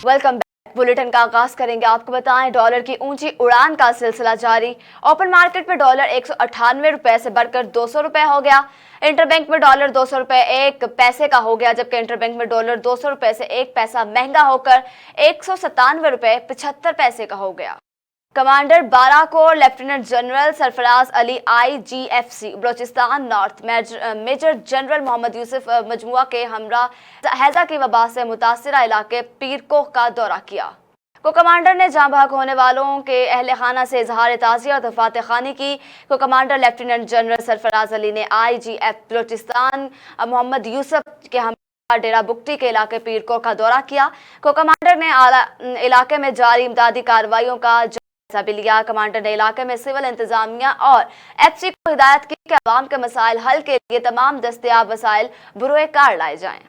Welcome back. Bulletin का आगाज करेंगे। आपको बताएं, डॉलर की ऊंची उड़ान का सिलसिला जारी। ओपन मार्केट में डॉलर 198 रुपए से बढ़कर 200 रुपए हो गया। इंटरबैंक में डॉलर 200 रुपए 1 पैसे का हो गया, जबकि इंटरबैंक में डॉलर 200 रुपए से 1 पैसा महंगा होकर 197 रुपए 75 पैसे का हो गया। Commander 12 corps lieutenant general Sarfaraz Ali IGFC Balochistan north major general Mohammad Yusuf मजमुआ के हमरा हैजा की वबा से मुतासरा इलाके पीरकोह का दौरा किया। को कमांडर ने जाँ बहक होने वालों के अहल खाना से इजहार ताज़ियत और दफात खानी की। को commander lieutenant general Sarfaraz Ali ने IGF बलोचिस्तान मोहम्मद यूसुफ के हमरा डेरा बुगटी के इलाके पीरकोह का दौरा किया। को कमांडर ने इलाके में जारी इमदादी कार्रवाइयों का भी लिया। कमांडर ने इलाके में सिविल इंतजामिया और FC को हिदायत की कि अवाम के मसाइल हल के लिए तमाम दस्तयाब वसाइल बुरोए कार लाए जाएं।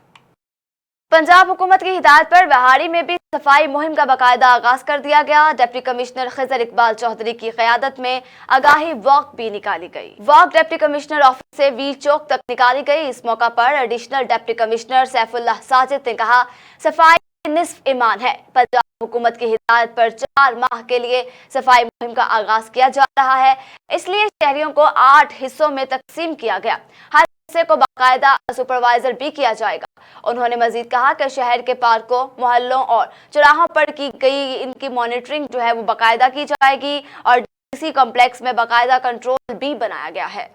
पंजाब हुकूमत की हिदायत पर बिहारी में भी सफाई मुहिम का बाकायदा आगाज कर दिया गया। डिप्टी कमिश्नर खिजर इकबाल चौधरी की क़यादत में आगाही वॉक भी निकाली गई। वॉक डिप्टी कमिश्नर ऑफिस से वीर चौक तक निकाली गई। इस मौका पर additional deputy commissioner Saifullah Sajid ने कहा, सफाई निस्फ ईमान है। पंजाब हुकूमत की हिदायत पर 4 माह के लिए सफाई मुहिम का आगाज किया जा रहा है, इसलिए शहरियों को 8 हिस्सों में तकसीम किया गया। हर हिस्से को बाकायदा सुपरवाइजर भी किया जाएगा। उन्होंने मजीद कहा कि शहर के पार्कों, मोहल्लों और चौराहों पर की गई इनकी मॉनिटरिंग जो है वो बाकायदा की जाएगी और डीसी कॉम्प्लेक्स में बाकायदा कंट्रोल भी बनाया गया है।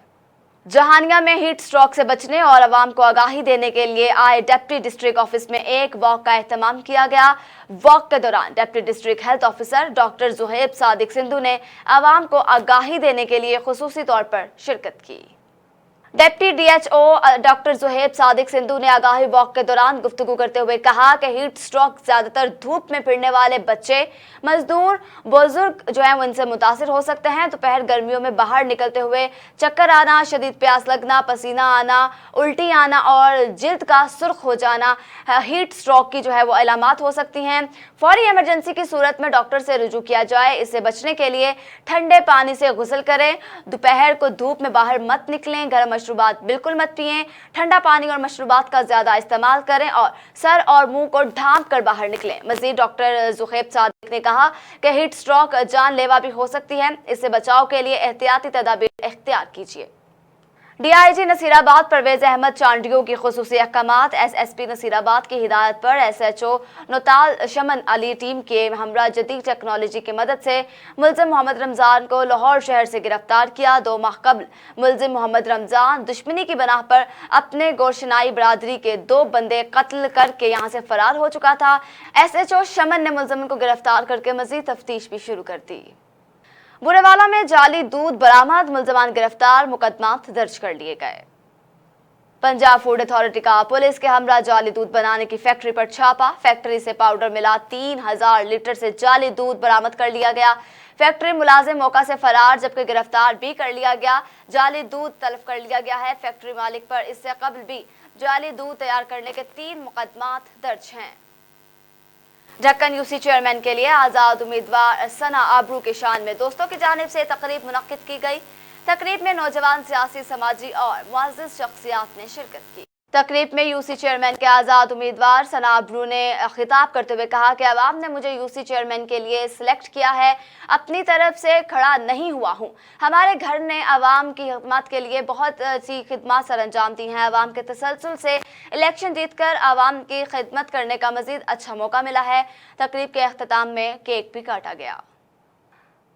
जहानिया में हीट स्ट्रोक से बचने और आवाम को आगाही देने के लिए आए डिप्टी डिस्ट्रिक्ट ऑफिस में एक वॉक का एहतमाम किया गया। वॉक के दौरान deputy district health officer doctor Zuhaib Sadiq Sindhu ने आवाम को आगाही देने के लिए खुसूसी तौर पर शिरकत की। Deputy DHO doctor Zuhaib Sadiq Sindhu ने आगाही वॉक के दौरान गुफ्तगू करते हुए कहा कि हीट स्ट्रोक ज्यादातर धूप में फिरने वाले बच्चे, मजदूर, बुजुर्ग जो है उनसे मुतासिर हो सकते हैं। दोपहर गर्मियों में बाहर निकलते हुए चक्कर आना, शदीद प्यास लगना, पसीना आना, उल्टी आना और जिल्द का सुर्ख हो जाना हीट स्ट्रोक की जो है वो अलामात हो सकती हैं। फौरी इमरजेंसी की सूरत में डॉक्टर से रुजू किया जाए। इससे बचने के लिए ठंडे पानी से गुस्ल करें। दोपहर को धूप में बाहर मत निकलें। गर्म मशरूबात बिल्कुल मत पिएं। ठंडा पानी और मशरूबात का ज्यादा इस्तेमाल करें और सर और मुंह को ढांप कर बाहर निकलें। मजीद डॉक्टर जुहैब सादिक ने कहा कि हीट स्ट्रोक जानलेवा भी हो सकती है, इससे बचाव के लिए एहतियाती तदाबीर इख्तियार कीजिए। DIG नसीराबाद परवेज अहमद चांडियों की खुसूसी अहकामात। SSP नसीराबाद की हिदायत पर SHO नौताल शमन अली टीम के हमरा जदीद टेक्नोलॉजी की मदद से मुलजिम मोहम्मद रमजान को लाहौर शहर से गिरफ्तार किया। 2 माह कबल मुलजिम मोहम्मद रमजान दुश्मनी की बना पर अपने गोशनाई बरादरी के 2 बंदे कत्ल करके यहाँ से फरार हो चुका था। SHO शमन ने मुलजिम को गिरफ्तार करके मजीद तफ्तीश भी शुरू कर दी। बुरेवाला में जाली दूध बरामद, मुलजमान गिरफ्तार, मुकदमा दर्ज कर लिए गए। पंजाब फूड अथॉरिटी का पुलिस के हमरा जाली दूध बनाने की फैक्ट्री पर छापा। फैक्ट्री से पाउडर मिला 3000 लीटर से जाली दूध बरामद कर लिया गया। फैक्ट्री मुलाजिम मौका से फरार, जबकि गिरफ्तार भी कर लिया गया। जाली दूध तलब कर लिया गया है। फैक्ट्री मालिक पर इससे कबल भी जाली दूध तैयार करने के 3 मुकदमा दर्ज हैं। ढक्कन UC चेयरमैन के लिए आज़ाद उम्मीदवार सना आबरू की शान में दोस्तों की जानिब से तकरीब मुनक्किद की गई। तकरीब में नौजवान सियासी, समाजी और मुअज़्ज़िज़ शख्सियात ने शिरकत की। तकरीब में UC चेयरमैन के आज़ाद उम्मीदवार सना आबरू ने खिताब करते हुए कहा कि अवाम ने मुझे UC चेयरमैन के लिए सिलेक्ट किया है, अपनी तरफ से खड़ा नहीं हुआ हूँ। हमारे घर ने अवाम की खिदमत के लिए बहुत सी खिदमत सर अंजाम दी हैं। अवाम के तसलसल से इलेक्शन जीतकर अवाम की खिदमत करने का मजीद अच्छा मौका मिला है। तकरीब के अख्ताम में केक भी काटा गया।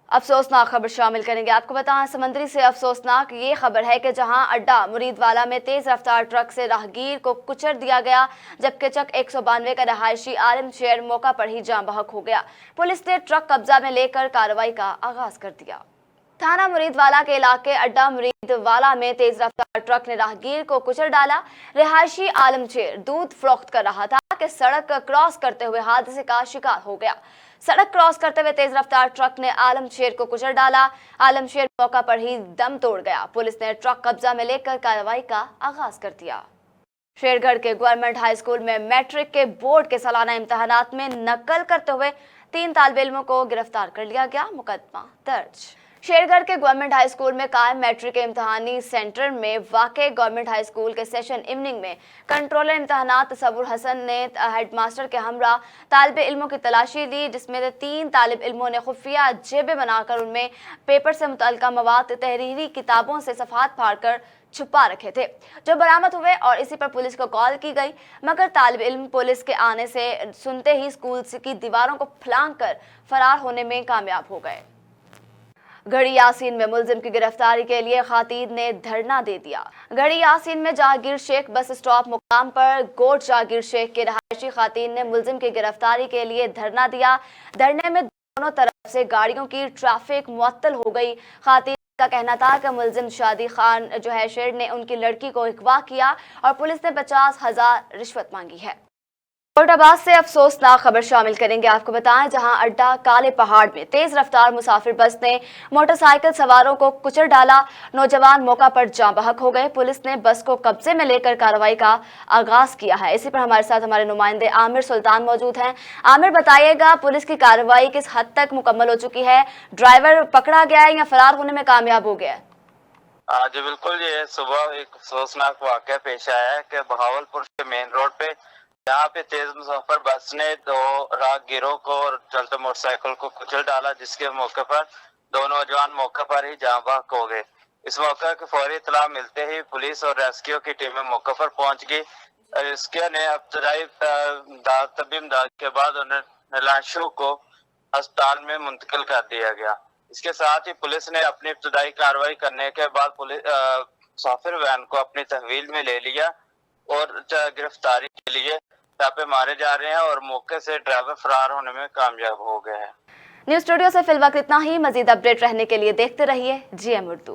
अफसोसनाक खबर शामिल करेंगे। आपको बताएं, समंदरी से अफसोसनाक ये खबर है कि जहां अड्डा मुरीदवाला में तेज रफ्तार ट्रक से राहगीर को कुचल दिया गया, जबकि चक 192 का रहायशी आलम शेर मौका पर ही जाँ बहक हो गया। पुलिस ने ट्रक कब्जा में लेकर कार्रवाई का आगाज कर दिया। थाना मुरीदवाला के इलाके अड्डा मुरीदवाला में तेज रफ्तार ट्रक ने राहगीर को कुचल डाला। रिहायशी आलमशेर दूध फरोख्त कर रहा था कि सड़क क्रॉस करते हुए हादसे का शिकार हो गया। सड़क क्रॉस करते हुए तेज रफ्तार ट्रक ने आलमशेर को कुचल डाला। आलमशेर मौका पर ही दम तोड़ गया। पुलिस ने ट्रक कब्जा में लेकर कार्रवाई का आगाज कर दिया। शेरगढ़ के गवर्नमेंट हाई स्कूल में मैट्रिक के बोर्ड के सालाना इम्तहानात में नकल करते हुए 3 तालिब इल्मों को गिरफ्तार कर लिया गया। मुकदमा दर्ज। शेरगढ़ के गवर्नमेंट हाई स्कूल में कायम मैट्रिक के इम्तहानी सेंटर में वाक़े गवर्नमेंट हाई स्कूल के सेशन इवनिंग में कंट्रोलर इम्तहानात तसव्वुर हसन ने हेडमास्टर के हमरा तालिब इल्मों की तलाशी ली, जिसमें 3 तालिब इल्मों ने खुफिया जेबें बनाकर उनमें पेपर से मुतल्लिका मवाद तहरीरी किताबों से सफ़ात फाड़कर छुपा रखे थे, जो बरामद हुए और इसी पर पुलिस को कॉल की गई, मगर तालिब इल्म पुलिस के आने से सुनते ही स्कूल की दीवारों को फलांग कर फरार होने में कामयाब हो गए। गढ़ी यासीन में मुलजिम की गिरफ्तारी के लिए खातीन ने धरना दे दिया। गढ़ी यासीन में जहांगीर शेख बस स्टॉप मुकाम पर गोट जहांगीर शेख के रहायशी खातीन ने मुलजिम की गिरफ्तारी के लिए धरना दिया। धरने में दोनों तरफ से गाड़ियों की ट्रैफिक मुअत्तल हो गई। खातीन का कहना था कि मुलजिम शादी खान जो है शेर ने उनकी लड़की को अगवा किया और पुलिस ने 50,000 रिश्वत मांगी है। कोटाबाद से अफसोसनाक खबर शामिल करेंगे। आपको बताएं, जहां अड्डा काले पहाड़ में तेज रफ्तार मुसाफिर बस ने मोटरसाइकिल सवारों को कुचल डाला। नौजवान मौका पर जाँ बहक हो गए। पुलिस ने बस को कब्जे में लेकर कार्रवाई का आगाज किया है। इसी पर हमारे साथ हमारे नुमाइंदे आमिर सुल्तान मौजूद हैं। आमिर, बताइएगा, पुलिस की कार्रवाई किस हद तक मुकम्मल हो चुकी है? ड्राइवर पकड़ा गया है या फरार होने में कामयाब हो गया है? जी बिल्कुल, ये सुबह एक अफसोसनाक वाक़या पेश आया है कि बहावलपुर के मेन रोड पे यहाँ पे तेज मुसाफिर बस ने 2 राहगीरों को और चलते मोटरसाइकिल को कुचल डाला, जिसके मौके पर 2 नौजवान मौके पर ही जाँ बहक हो गए। इस मौके की फौरी इत्तला मिलते ही पुलिस और रेस्क्यू की टीमें मौके पर पहुंच गई। रेस्क्यू ने इब्तदाई तबी इमदाद के बाद उन्हें लाशों को अस्पताल में मुंतकिल कर दिया गया। इसके साथ ही पुलिस ने अपनी इब्तदाई कार्रवाई करने के बाद मुसाफिर वैन को अपनी तहवील में ले लिया और गिरफ्तारी के लिए छापे मारे जा रहे हैं और मौके से ड्राइवर फरार होने में कामयाब हो गए हैं। न्यूज़ स्टूडियो से फिलहाल इतना ही। मजीद अपडेट रहने के लिए देखते रहिए GM उर्दू।